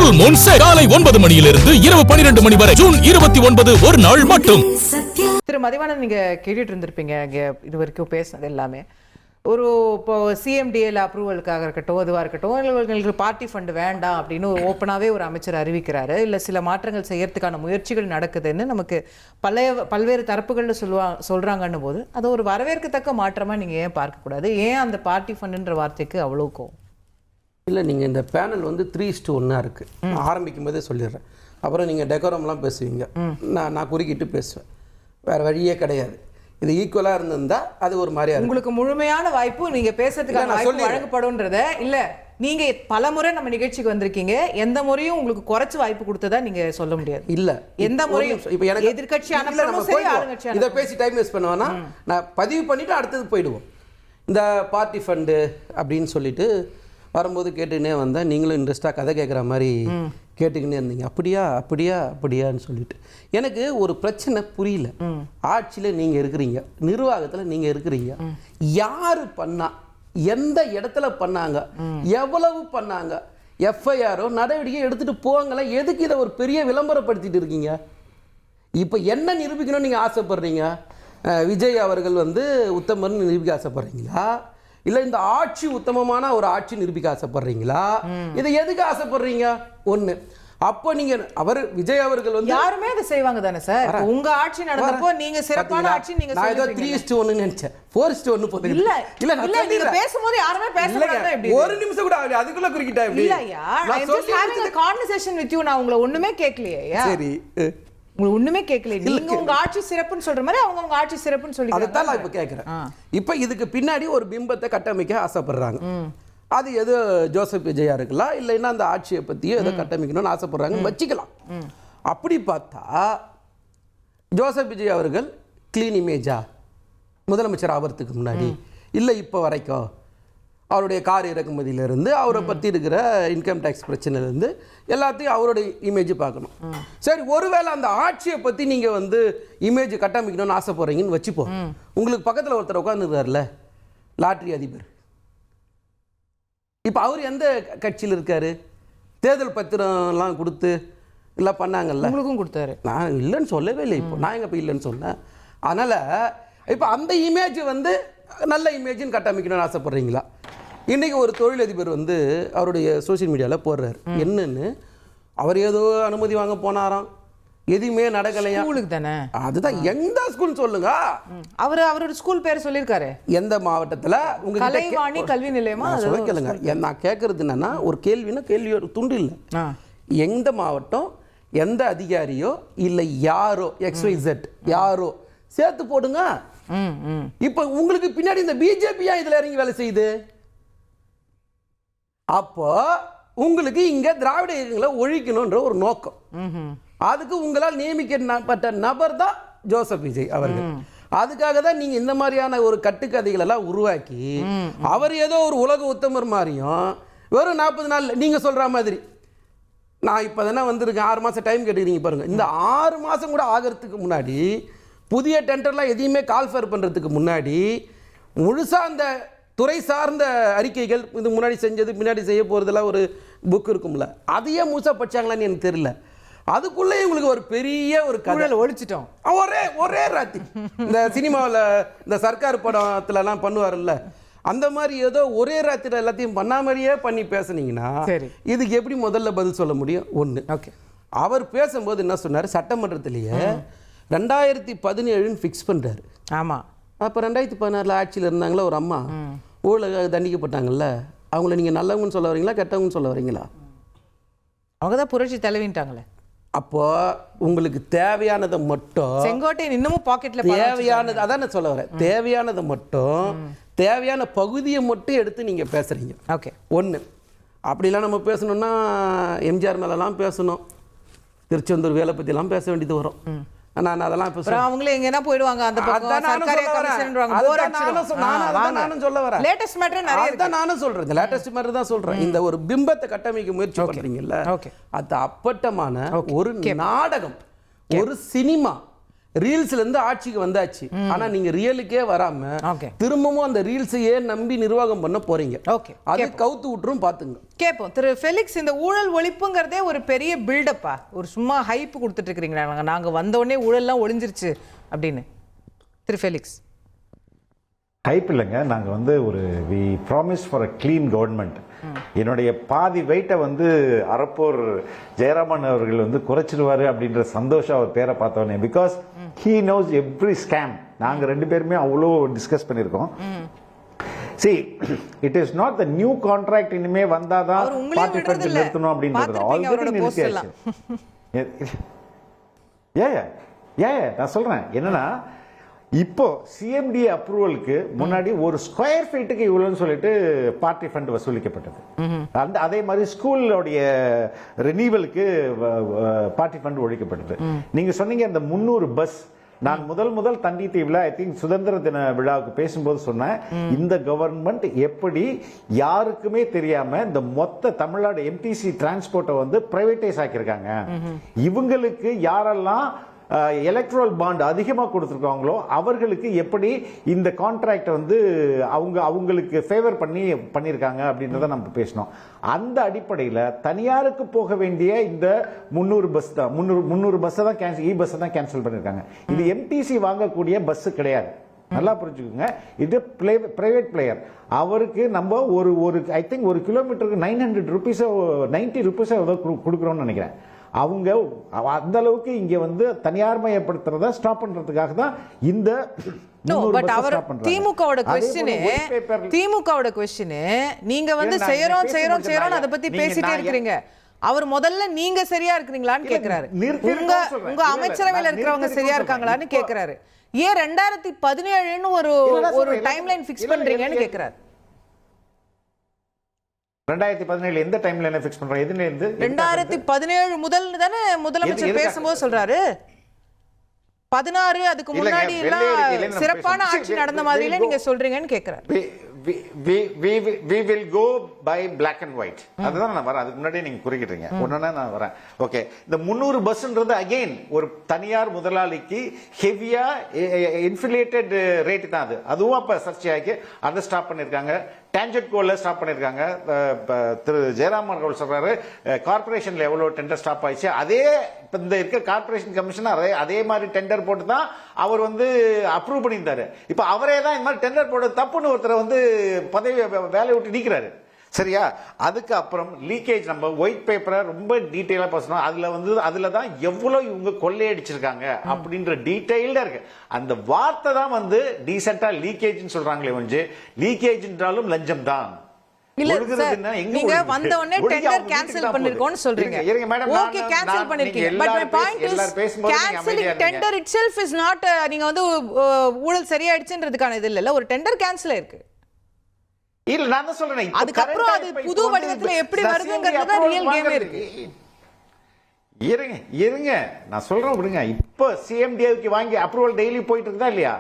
Full Moon sale காலை 9 மணியிலிருந்து இரவு 12 மணி வரை ஜூன் 29 ஒரு நாள் மட்டும். திரு மதிவாணன், நீங்க கேட்டுட்டு இருந்திருப்பீங்க இது வரைக்கும் பேசினது எல்லாமே. ஒரு இப்போ சிஎம்டிஎல் அப்ரூவலுக்காக இருக்கட்டும், அதுவாக இருக்கட்டும், எங்களுக்கு பார்ட்டி ஃபண்டு வேண்டாம் அப்படின்னு ஓப்பனாகவே ஒரு அமைச்சர் அறிவிக்கிறாரு. இல்லை சில மாற்றங்கள் செய்யறதுக்கான முயற்சிகள் நடக்குதுன்னு நமக்கு பல்வேறு தரப்புகள்னு சொல்கிறாங்கன்னு போது அது ஒரு வரவேற்கத்தக்க மாற்றமாக நீங்கள் ஏன் பார்க்கக்கூடாது? ஏன் அந்த பார்ட்டி ஃபண்டுன்ற வார்த்தைக்கு அவ்வளோக்கும் இல்லை? நீங்கள் இந்த பேனல் வந்து 3:1 இருக்குது. நான் ஆரம்பிக்கும் போதே சொல்லிடுறேன். அப்புறம் நீங்கள் டெக்கோரம்லாம் பேசுவீங்க, நான் குறுக்கிட்டு பேசுவேன். வேறு வழியே கிடையாது. இது ஈக்குவலாக இருந்திருந்தா அது ஒரு மாதிரியா உங்களுக்கு முழுமையான வாய்ப்பு நீங்கள் பேசுறதுக்கான வாய்ப்பு வழங்கப்படும்ன்றத இல்லை. நீங்க பல முறை நம்ம நிகழ்ச்சிக்கு வந்திருக்கீங்க, எந்த முறையும் உங்களுக்கு குறைச்சு வாய்ப்பு கொடுத்ததா நீங்க சொல்ல முடியாது. இல்ல எந்த முறையும். இப்போ எனக்கு எதிர்க்கட்சி இதை பேசி டைம் வேஸ்ட் பண்ணுவேன்னா நான் பதிவு பண்ணிட்டு அடுத்தது போயிடுவோம். இந்த பார்ட்டி ஃபண்டு அப்படின்னு சொல்லிட்டு வரும்போது கேட்டுக்கினே வந்தேன். நீங்களும் இன்ட்ரெஸ்டாக கதை கேட்குற மாதிரி கேட்டுக்கினே இருந்தீங்க. அப்படியா அப்படியா அப்படியான்னு சொல்லிட்டு எனக்கு ஒரு பிரச்சனை புரியல. ஆட்சியில் நீங்கள் இருக்கிறீங்க, நிர்வாகத்தில் நீங்கள் இருக்கிறீங்க. யாரு பண்ணா, எந்த இடத்துல பண்ணாங்க, எவ்வளவு பண்ணாங்க, எஃப்ஐஆரோ நடவடிக்கை எடுத்துட்டு போவாங்களா? எதுக்கு இதை ஒரு பெரிய விளம்பரப்படுத்திட்டு இருக்கீங்க? இப்போ என்ன நிரூபிக்கணும்னு நீங்கள் ஆசைப்படுறீங்க? விஜய் அவர்கள் வந்து உத்தமர்னு நிரூபிக்க ஆசைப்படுறீங்களா? இல்லை இந்த ஆட்சி உத்தமமான ஒரு ஆட்சி நிரூபிக்க ஆசைப்படுறீங்களா? இதை எதுக்கு ஆசைப்படுறீங்க? ஒன்று. அப்போ நீங்க விஜய் அவர்கள் வந்து யாருமே அதை செய்வாங்க தானே சார்? உங்க ஆட்சி நடந்தப்போ நீங்க சிறப்பான ஆட்சி நீங்க நான் ஏதோ 3:1 நினைச்சேன். 4:1 போகுது. இல்ல இல்ல நீங்க பேசும்போது யாருமே பேசக்கூடாது. எப்படி ஒரு நிமிஷம் கூட அதுக்குள்ள குறுக்கிட்டா எப்படி? இல்லையா, I am just having a conversation with you. நான் உங்களை ஒண்ணுமே கேட்கலையா? சரி, உங்களுக்கு ஒண்ணுமே கேட்கல. நீங்க உங்க ஆட்சி சிறப்புன்னு சொல்ற மாதிரி அவங்க உங்க ஆட்சி சிறப்புன்னு சொல்லி அதைத்தான் நான் இப்ப கேட்கிறேன். இப்ப இதுக்கு பின்னாடி ஒரு பிம்பத்தை கட்டமைக்க ஆசைப்படுறாங்க. அது எது ஜோசப் விஜயா இருக்கலாம், இல்லைன்னா அந்த ஆட்சியை பற்றியோ எதை கட்டமைக்கணும்னு ஆசைப்படுறாங்கன்னு வச்சுக்கலாம். அப்படி பார்த்தா ஜோசப் விஜய் அவர்கள் கிளீன் இமேஜா முதலமைச்சர் ஆகிறதுக்கு முன்னாடி இல்லை இப்போ வரைக்கும் அவருடைய கார் இறக்குமதியிலேருந்து அவரை பற்றி இருக்கிற இன்கம் டேக்ஸ் பிரச்சனையிலேருந்து எல்லாத்தையும் அவருடைய இமேஜ் பார்க்கணும். சரி, ஒருவேளை அந்த ஆட்சியை பற்றி நீங்கள் வந்து இமேஜ் கட்டமைக்கணும்னு ஆசைப்படுறீங்கன்னு வச்சுப்போம். உங்களுக்கு பக்கத்தில் ஒருத்தர் உட்காந்துருக்காருல்ல, லாட்ரி அதிபர். இப்போ அவர் எந்த கட்சியில் இருக்காரு? தேர்தல் பத்திரம்லாம் கொடுத்து எல்லாம் பண்ணாங்கல்ல, உங்களுக்கும் கொடுத்தாரு. நான் இல்லைன்னு சொல்லவே இல்லை. இப்போ நான் எங்கே போய் இல்லைன்னு சொன்னேன். அதனால் இப்போ அந்த இமேஜ் வந்து நல்ல இமேஜின்னு கட்டமைக்கணும்னு ஆசைப்படுறீங்களா? இன்றைக்கி ஒரு தொழிலதிபர் வந்து அவருடைய சோசியல் மீடியாவில் போடுறாரு என்னன்னு, அவர் ஏதோ அனுமதி வாங்க போனாராம், எதுவுமே நடக்கலையா? ஸ்கூலுக்கு தானே. அதுதான் எந்த ஸ்கூல்னு சொல்லுங்க. அவரோட ஸ்கூல் பேர் சொல்லியிருக்காரு. எந்த மாவட்டத்தில்? உங்க கலைவாணி கல்வி நிலையமா? கேளுங்க. நான் கேட்கறது என்னன்னா, ஒரு கேள்வினா கேள்வி ஒரு துண்டு இல்லை. எந்த மாவட்டம், எந்த அதிகாரியோ இல்லை யாரோ XYZ யாரோ சேர்த்து போடுங்க. இப்ப உங்களுக்கு பின்னாடி இந்த பிஜேபியா இதுல இறங்கி வேலை செய்யுது. அப்போ உங்களுக்கு இங்க திராவிட இயக்கங்களை ஒழிக்கணும்ன்ற ஒரு நோக்கம். அதுக்கு உங்களால் நியமிக்கப்பட்ட நபர் தான் ஜோசப் விஜய் அவர்கள். அதுக்காக தான் நீங்க இந்த மாதிரியான ஒரு கட்டுக்கதைகள் எல்லாம் உருவாக்கி அவர் ஏதோ ஒரு உலக உத்தமர் மாதிரியும் வெறும் 40 நாள் நீங்க சொல்ற மாதிரி. நான் இப்போ தானே வந்திருக்கேன், 6 மாதம் டைம் கேட்டுக்கிறீங்க பாருங்க. இந்த 6 மாதம் கூட ஆகிறதுக்கு முன்னாடி, புதிய டெண்டர்லாம் எதையுமே கால்ஃபர் பண்ணுறதுக்கு முன்னாடி முழுசாக அந்த துறை சார்ந்த அறிக்கைகள் இது முன்னாடி செஞ்சது பின்னாடி செய்ய போகிறதெல்லாம் ஒரு புக் இருக்கும்ல, அதையே முழுசாக படிச்சாங்களான்னு எனக்கு தெரியல. அதுக்குள்ளே உங்களுக்கு ஒரு பெரிய ஒரு கதை ஒழிச்சிட்டோம். ஒரே ராத்தி இந்த சினிமாவில் இந்த சர்க்கார் படத்துலலாம் பண்ணுவார்ல, அந்த மாதிரி ஏதோ ஒரே ராத்திரி எல்லாத்தையும் பண்ணாமலேயே பண்ணி பேசுனீங்கன்னா இதுக்கு எப்படி முதல்ல பதில் சொல்ல முடியும்? ஒன்று. ஓகே, அவர் பேசும்போது என்ன சொன்னார், சட்டமன்றத்திலேயே 2017 ஃபிக்ஸ் பண்ணுறாரு. ஆமாம். அப்போ 2016 ஆட்சியில் இருந்தாங்களா ஒரு அம்மா, ஊழலுக்காக தண்டிக்கப்பட்டாங்கல்ல, அவங்கள நீங்கள் நல்லவங்கன்னு சொல்ல வரீங்களா கெட்டவங்கன்னு சொல்ல வரீங்களா? அவங்க தான் புரட்சி தலைவிட்டாங்களே. அப்போ உங்களுக்கு தேவையானதை மட்டும், செங்கோட்டையன் இன்னமும் பாக்கெட்டில் தேவையானது, அதான் நான் சொல்ல வரேன், தேவையானதை மட்டும் தேவையான பகுதியை மட்டும் எடுத்து நீங்கள் பேசுகிறீங்க. ஓகே, ஒன்று. அப்படிலாம் நம்ம பேசணுன்னா எம்ஜிஆர் மேலெலாம் பேசணும், திருச்செந்தூர் வேலை பற்றிலாம் பேச வேண்டியது வரும். நான் அதெல்லாம் பேசுறேன். அவங்களே எங்கன்னா போயிடுவாங்க, அந்த பக்கம் சர்க்காரிய கமிஷன்றாங்க. நானும் சொல்ல வரேன், லேட்டஸ்ட் மேட்டர் நிறைய இருக்கு. நானும் சொல்றேன், லேட்டஸ்ட் மேட்டர் தான் சொல்றேன். இந்த ஒரு பிம்பத்தை கட்டமைக்க முயற்சி பண்றீங்கல்ல, அது அப்பட்டமான ஒரு நாடகம், ஒரு சினிமா. ரீல்ஸ்ல இருந்து ஆட்சிக்கு வந்தாச்சு. ஆனா நீங்க ரியலுக்கே வராம திரும்பவும் அந்த ரீல்ஸையே நம்பி நிர்வாகம் பண்ண போறீங்க. ஓகே, அது கவுத்து விட்டுரும் பாத்துங்க. கேட்போம். திரு ஃபெலிக்ஸ், இந்த ஊழல் ஒழிப்புங்கிறதே ஒரு பெரிய பில்டப்பா, ஒரு சும்மா ஹைப் கொடுத்துட்டு இருக்கிறீங்களா, நாங்க வந்த உடனே ஊழல்லாம் ஒழிஞ்சிருச்சு அப்படின்னு? திரு ஃபெலிக்ஸ். ஹைப் இல்லைங்க, நாங்கள் வந்து ஒரு we promise for a clean government. என்னுடைய பாதி வெயிட்டை வந்து அறப்போர் ஜெயராமன் அவர்கள் வந்து குறைச்சிடுவாரு அப்படின்ற சந்தோஷம் அவர் பேரை பார்த்தோன்னே. Because he knows every scam. நாங்கள் 2 பேருமே அவ்வளோ டிஸ்கஸ் பண்ணியிருக்கோம். See, it is not the new contract இனிமே வந்தாதான் பார்ட்டி ஃபண்ட் நிறுத்தணும் அப்படின்றது ஆல்ரெடி நிறுத்தியாச்சு. நான் சொல்றேன் என்னன்னா, இப்போ சிஎம்டி அப்ரூவலுக்கு முன்னாடி ஒரு ஸ்கொயர் ஃபீட்டுக்கு இவ்வளவுன்னு சொல்லிட்டு பார்ட்டி ஃபண்ட் வசூலிக்கப்பட்டது. அதே மாதிரி ஸ்கூலோடைய ரினிவலுக்கு பார்ட்டி ஃபண்ட் ஒழிக்கப்பட்டது. நீங்க சொன்னீங்க அந்த 300 பஸ். நான் முதல் தண்டி தீவுல ஐ திங்க் சுதந்திர தின விழாவுக்கு பேசும்போது சொன்னேன், இந்த கவர்மெண்ட் எப்படி யாருக்குமே தெரியாம இந்த மொத்த தமிழ்நாடு எம்டிசி டிரான்ஸ்போர்ட்டை வந்து பிரைவேட்டைஸ் ஆக்கியிருக்காங்க. இவங்களுக்கு யாரெல்லாம் எலக்ட்ரல் பாண்ட் அதிகமாக கொடுத்துருக்காங்களோ அவர்களுக்கு எப்படி இந்த கான்ட்ராக்ட் வந்து அவங்களுக்கு ஃபேவர் பண்ணியிருக்காங்க அப்படின்றத நம்ம பேசணும். அந்த அடிப்படையில் தனியாருக்கு போக வேண்டிய இந்த 300 பஸ் தான் 300 பஸ்ஸை தான் கேன்சல், பஸ்ஸை தான் கேன்சல் பண்ணியிருக்காங்க. இது எம்டிசி வாங்கக்கூடிய பஸ் கிடையாது. நல்லா புரிஞ்சுக்கோங்க, இது பிரைவேட் பிளேயர். அவருக்கு நம்ம ஒரு ஐ திங்க் ஒரு கிலோமீட்டருக்கு 900 ருபீஸோ 90 ருபீஸோ ஏதோ கொடுக்குறோம்னு நினைக்கிறேன். அவங்க அந்த அளவுக்கு இங்க வந்து தனியார் மயப்படுத்துறத ஸ்டாப் பண்றதுக்காக தான் இந்த திமுகவோட क्वेश्चन நீங்க வந்து செய்யறோம் அதை பத்தி பேசிட்டே இருக்கீங்க. அவர் முதல்ல நீங்க சரியா இருக்கீங்களான்னு கேக்குறாரு. உங்க அமைச்சரவையில இருக்கிறவங்க சரியா இருக்காங்களான்னு கேக்குறாரு. ஏன் 2017ன்னு ஒரு டைம்லைன் ஃபிக்ஸ் பண்றீங்கன்னு கேக்குறாரு. 2017 எந்த டைம்ல என்ன ஃபிக்ஸ் பண்றாங்க? எதுல இருந்து 2017 முதல் தானே முதலமைச்சர் பேசும்போது சொல்றாரு. 16 அதுக்கு முன்னாடி எல்லாம் சிறப்பான ஆட்சி நடந்த மாதிரில நீங்க சொல்றீங்கன்னு கேக்குறாரு. we will go by black and white. அதுதான் நான் வரேன். அதுக்கு முன்னாடி நீங்க குறிக்கிட்டீங்க ஒண்ணா நான் வரேன். ஓகே, இந்த 300 பஸ்ன்றது அகைன் ஒரு தனியார் முதலாளிக்கு ஹெவியா இன்ஃபிலேட்டட் ரேட் தான். அதுவும் அப்ப சர்ச்சையாக்கி அதை ஸ்டாப் பண்ணிருக்காங்க. டான்ஜெட் கோல ஸ்டாப் பண்ணிருக்காங்க. திரு ஜெயராமன் அவர்கள் சொல்றாரு கார்பரேஷன்ல எவ்வளவு டெண்டர் ஸ்டாப் ஆயிடுச்சு, அதே இந்த இருக்க கார்பரேஷன் கமிஷன் அதே மாதிரி டெண்டர் போட்டு தான் அவர் வந்து அப்ரூவ் பண்ணியிருந்தாரு. இப்ப அவரே தான் இந்த மாதிரி டெண்டர் போட தப்புன்னு ஒருத்தர் வந்து பதவி வேலையை விட்டு நீக்கிறாரு. சரியா? அதுக்கு அப்புறம் லீக்கேஜ் நம்ம ஒயிட் பேப்பரை ரொம்ப டீட்டெயிலா பேசணும். அதுல தான் எவ்வளவு இவங்க கொள்ளையடிச்சிருக்காங்க அப்படின்ற டீட்டெயில்டா இருக்கு. அந்த வார்த்தை தான் வந்து டீசென்ட்டா லீக்கேஜ்னு சொல்றாங்களே வந்து லீக்கேஜ் என்றாலும் லஞ்சம் தான். இல்ல சார், நீங்க வந்த உடனே டெண்டர் கேன்சல் பண்ணிருக்கோம்னு சொல்றீங்க. ஓகே, கேன்சல் பண்ணிருக்கீங்க. But my point is cancelling tender itself is not நீங்க வந்து ஊழல் சரியாயிடுச்சுன்றதுக்கான இது இல்ல. ஒரு டெண்டர் கேன்சல் ஆயிருக்கு. இல்ல நான் தான் சொல்றேன், அதுக்கு அப்புறம் அது புது வடிவத்துல எப்படி வருதுங்கிறது தான் ரியல் கேம் இருக்கு. இருங்க நான் சொல்றேன் விடுங்க. இப்ப சிஎம்டிஏக்கு வாங்கி அப்ரூவல் டெய்லி போயிட்டு இருக்குதா இல்லையா?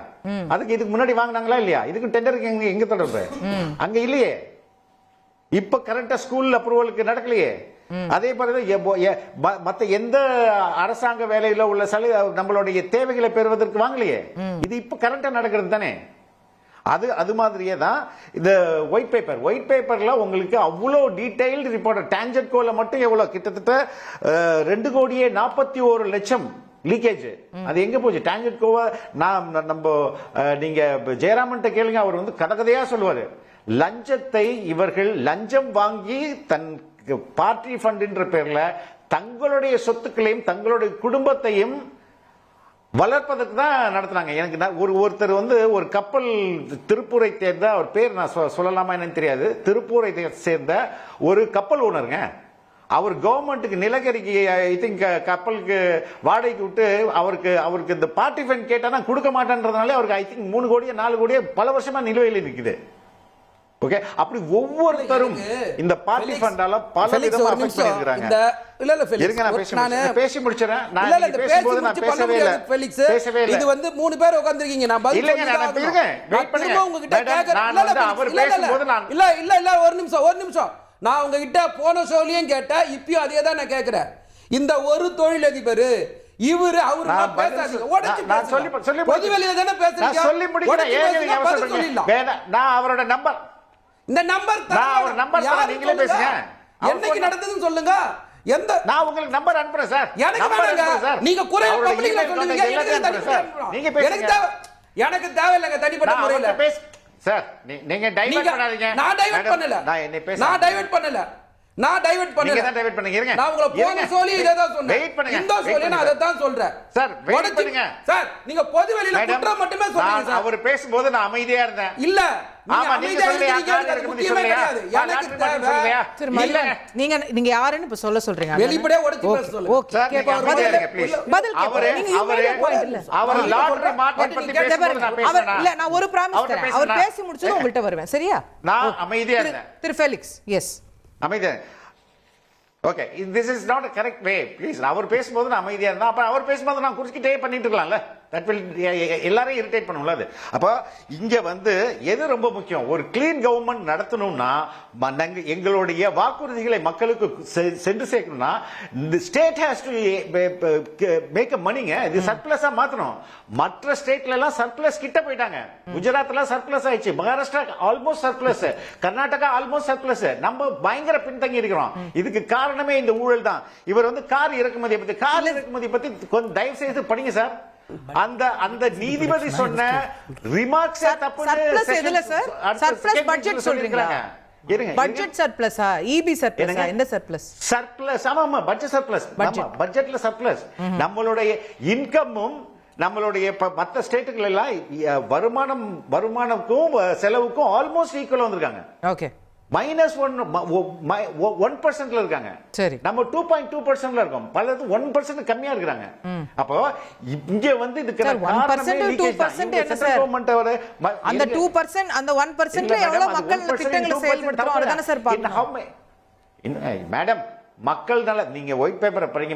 அதுக்கு இதுக்கு முன்னாடி வாங்கினாங்களா இல்லையா? இதுக்கு டெண்டருக்கு எங்க தொடர்பு? அங்க இல்லையே. இப்ப கரெக்டா ஸ்கூல் அப்ரூவலுக்கு நடக்கலையே. அதே மாதிரி மத்த எந்த அரசாங்க வேலையில உள்ள நம்மளுடைய தேவைகளை பெறுவதற்கு வாங்கலையே. இது இப்ப கரெக்டா நடக்கிறது தானே. அது மாதிரியே தான் இந்த ஒயிட் பேப்பர்ல உங்களுக்கு அவ்வளவு டீடைல்டு ரிப்போர்ட். டான்ஜெட் கோல மட்டும் எவ்வளவு கிட்டத்தட்ட 2,41,00,000 லீக்கேஜ். அது எங்க போச்சு? டான்ஜெட் கோவா நம்ம நீங்க ஜெயராமன் கேளுங்க, அவர் வந்து கதகதையா சொல்லுவாரு. லஞ்சத்தை இவர்கள் லஞ்சம் வாங்கி தன் பார்ட்டி ஃபண்ட் என்ற பேர்ல தங்களுடைய சொத்துக்களையும் தங்களுடைய குடும்பத்தையும் வளர்ப்பதற்கு தான் நடத்தினாங்க. எனக்கு ஒருத்தர் வந்து ஒரு கப்பல் திருப்பூரை சேர்ந்த, அவர் பேர் நான் சொல்லலாமா என்னன்னு தெரியாது, திருப்பூரை சேர்ந்த ஒரு கப்பல் ஓனருங்க. அவர் கவர்மெண்ட்டுக்கு நிலக்கரிக்கு ஐ திங்க் கப்பலுக்கு வாடகைக்கு விட்டு அவருக்கு இந்த பார்ட்டி ஃபண்ட் கேட்டா கொடுக்க மாட்டேன்றதுனால அவருக்கு ஐ திங்க் 3 கோடியோ 4 கோடியோ பல வருஷமா நிலுவையில் இருக்குது. ஓகே, அப்படி ஒவ்வொருத்தரும் இந்த பார்ட்டி ஃபண்டால பல விதமா அஃபெக்ட் பண்ணிருக்காங்க. இல்ல இருங்க, நான் பேசி முடிச்சறேன். நான் பேசும்போது நான் பேசவே இல்ல. இது வந்து 3 பேர் உட்கார்ந்திருக்கீங்க. நான் பதில் இல்லங்க, நான் இருங்க வெயிட் பண்ணுங்க. உங்ககிட்ட கேக்குறேன். அவர் பேசும்போது நான் இல்ல ஒரு நிமிஷம் நான் உங்ககிட்ட போன ஷோலயும் கேட்டேன், இப்பயும் அதே தான் நான் கேக்குறேன். இந்த ஒரு தொழிலதிபர் இவரு அவரு நான் பேசாதீங்க. பதில் உடைச்சு நான் பேசுங்க. சொல்லி பொதுவெளியில தானே பேசுறீங்க. நான் சொல்லி முடிக்கிறேன். உடைச்சு ஏங்க பேசுங்க, நீங்க பதில் அவசரப்படுறீங்க. சொல்லிடலாம். வேணாம், நான் அவரோட நம்பர் இந்த நம்பர் நான் அவர் நம்பர் தரேன், நீங்களே பேசுங்க. என்னைக்கு நடந்ததுன்னு சொல்லுங்க. எந்த நான் உங்களுக்கு நம்பர் அனுப்புறேன் சார். எனக்கு நம்பர் வேணாங்க. அனுப்புறேன் சார். நீங்க குறை அவரோட பப்ளிக்ல email சொல்லுங்க. contact எனக்கு எல்லாத்தையும் தனிப்பட்ட அனுப்புறேன் சார். நீங்க எனக்கு பேசுங்க. எனக்கு தேவையில்லைங்க தனிப்பட்ட நான் முறையில. அவர்கிட்ட சார் நீங்க டைவர்ட் பண்ணாதீங்க. நான் டைவர்ட் மேடம், பண்ணல. நான் என்னை பேச நான் டைவர்ட் பண்ணல. நான் டைவர்ட் பண்ணல. நீங்க தான் டைவர்ட் பண்ணீங்க. இருங்க. நான் உங்களை போன சொல்லி இத தான் சொன்னேன். வெயிட் பண்ணுங்க. இந்த சொல்லி நான் அத தான் சொல்றேன். சார் வெயிட் பண்ணுங்க. சார் நீங்க பொது வெளியில குற்றம் மட்டுமே சொல்றீங்க சார். அவர் பேசும்போது நான் அமைதியா இருந்தேன். இல்ல ஆமா நீங்க சொல்றியா? காரணத்துக்கு முந்தி சொல்றியா? எனக்கு தேவை. சரி மதிவாணன், நீங்க யாருன்னு இப்ப சொல்றீங்க? வெளிப்படையா உடைச்சு பேச சொல்லுங்க. ஓகே சார் நீங்க அமைதியா இருங்க ப்ளீஸ். பதில் அவரே அவர் லாட்டரி மார்க்கெட் பத்தி பேசும்போது நான் பேசுறேன். இல்ல நான் ஒரு பிராமிஸ் தரேன். அவர் பேசி முடிச்சதும் உங்கள்ட்ட வருவேன். சரியா? நான் அமைதியா இருந்தேன். திரு ஃபெலிக்ஸ், எஸ். அமைதியா. Okay, this is not a correct way please. அவர் பேசும்போது நான் அமைதியா இருந்தேன். அப்ப அவர் பேசும்போது நான் குறுக்கிட்டே பண்ணிட்டு இருக்கலாம்ல. தட் வில் எல்லாரையும் இரிட்டேட் பண்ணும்ல அது. அப்போ இங்க வந்து எது ரொம்ப முக்கியம்? ஒரு கிளீன் கவர்மெண்ட் நடத்தணும்னா எங்களுடைய வாக்குறுதிகளை மக்களுக்கு சென்று சேர்க்கணும்னா இந்த state has to make a மணிங்க. இது சர்ப்ளஸா மாத்தணும். மற்ற ஸ்டேட்ல எல்லாம் சர்ப்ளஸ் கிட்ட போயிட்டாங்க. குஜராத்ல சர்ப்ளஸ் ஆயிடுச்சு, Maharashtra almost surplus, Karnataka almost surplus. நம்ம பயங்கர பின்தங்கி இருக்கிறோம். இதுக்கு காரணமே இந்த ஊழல் தான். இவர் வந்து கார் இறக்குமதி பத்தி கொஞ்சம் தயவு செய்து படிங்க சார். அந்த நீதிபதி சொன்ன ரிமார்க்ஸ் தப்புன்னு சர்ப்ளஸ் எதுல சார்? சர்ப்ளஸ் பட்ஜெட் சொல்றீங்களா? பட்ஜெட் சர்ப்ளஸா? ஈபி சர்ப்ளஸா? எந்த சர்ப்ளஸ்? சர்ப்ளஸ். ஆமா பட்ஜெட் சர்ப்ளஸ். பட்ஜெட்ல சர்ப்ளஸ். நம்மளுடைய இன்கமும் நம்மளுடைய மற்ற ஸ்டேட்டுகள் எல்லாம் வருமானமுக்கும் செலவுக்கும் ஆல்மோஸ்ட் ஈக்குவல் வந்திருக்காங்க. ஓகே. -1% இருக்காங்க. சரி. நம்ம 2.2% இருக்கோம். பலது 1% கம்மியா இருக்காங்க. அப்போ இங்க வந்து இதுக்கு காரணமே 2% என்ன சார்? அந்த 2% அந்த 1%ல எவ்வளவு மக்கள் திட்டங்களை செயல்படுத்துறோம் அதுதானே சார் பார்க்கணும். மேடம் மக்கள் நல நீங்க ஒயிட் பேப்பரை படிங்க.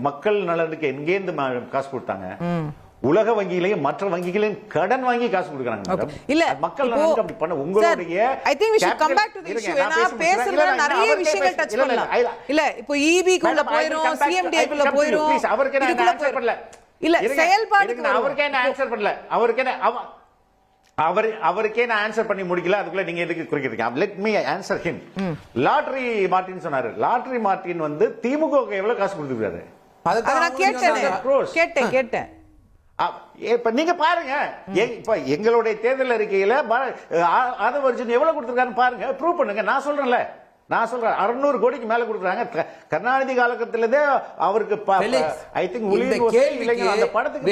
மக்கள் நலனுக்கு எங்கேருந்து காசு கொடுத்தாங்க? உலக வங்கியிலையும் மற்ற வங்கிகளையும் கடன் வாங்கி காசு கொடுக்கறாங்க. இல்ல மக்கள் நலனுக்கு அப்படி பண்ண உங்களுடைய I think we should come back to the issue. நான் பேசுறதுல நிறைய விஷயங்கள் டச் பண்ணலாம். இல்ல இப்போ ஈபி குள்ள போயிரோம், சிஎம்டிஏ குள்ள போயிரோம். அவருக்கு நான் ஆன்சர் பண்ணல. இல்ல செயல்பாடுக்கு அவருக்கு நான் ஆன்சர் பண்ணல. அவருக்கே நான் ஆன்சர் பண்ணி முடிக்கல. அதுக்குள்ள நீங்க எதுக்கு குறிக்கிறீங்க? Let me answer him. Lottery Martin சொன்னாரு. லாட்டரி மார்ட்டின் வந்து திமுக எவ்வளவு காசு கொடுத்துருக்காரு? அத நான் கேட்டேன். இப்ப நீங்க பாருங்க. இப்ப எங்களுடைய தேர்தல் அறிக்கையில ஆதவர்ஜன் எவ்வளவு கொடுத்திருக்காருன்னு பாருங்க. ப்ரூவ் பண்ணுங்க. நான் சொல்றேன் 600 கோடிக்கு மேல கொடுக்குறாங்க. கருணாநிதி காலகட்டத்திலே அவருக்கு ஐ திங்க் அந்த படத்துக்கு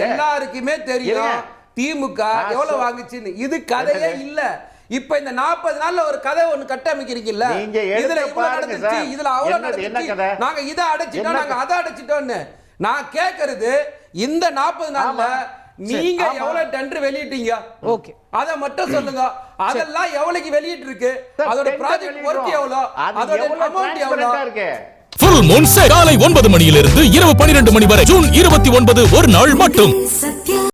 எல்லாருக்குமே தெரியும் திமுக எவ்வளவு வாங்குச்சுன்னு. இது கதையே இல்ல. இப்ப இந்த 40 நாள்ல ஒரு கதை ஒண்ணு கட்டமைக்கிறீங்கல்ல. இதுல இவ்வளவு நடந்துச்சு, இதுல அவ்வளவு நடந்துச்சு, நாங்க இதை அடைச்சிட்டோம், நாங்க அதை அடைச்சிட்டோம்னு. நான் கேக்குறது இந்த 40 நாள்ல நீங்க எவ்வளவு டெண்டர் வெளியிட்டீங்க? ஓகே, அத மட்டும் சொல்லுங்க. அதெல்லாம் எவ்வளவுக்கு வெளியிட்டு இருக்கு? அதோட ப்ராஜெக்ட் ஒர்க் எவ்வளவு? அதோட அமௌண்ட் எவ்வளவு இருக்கு? ஃபுல் மூன் காலை 9 மணியிலிருந்து இரவு 12 மணி வரை ஜூன் 29 ஒரு நாள் மட்டும்.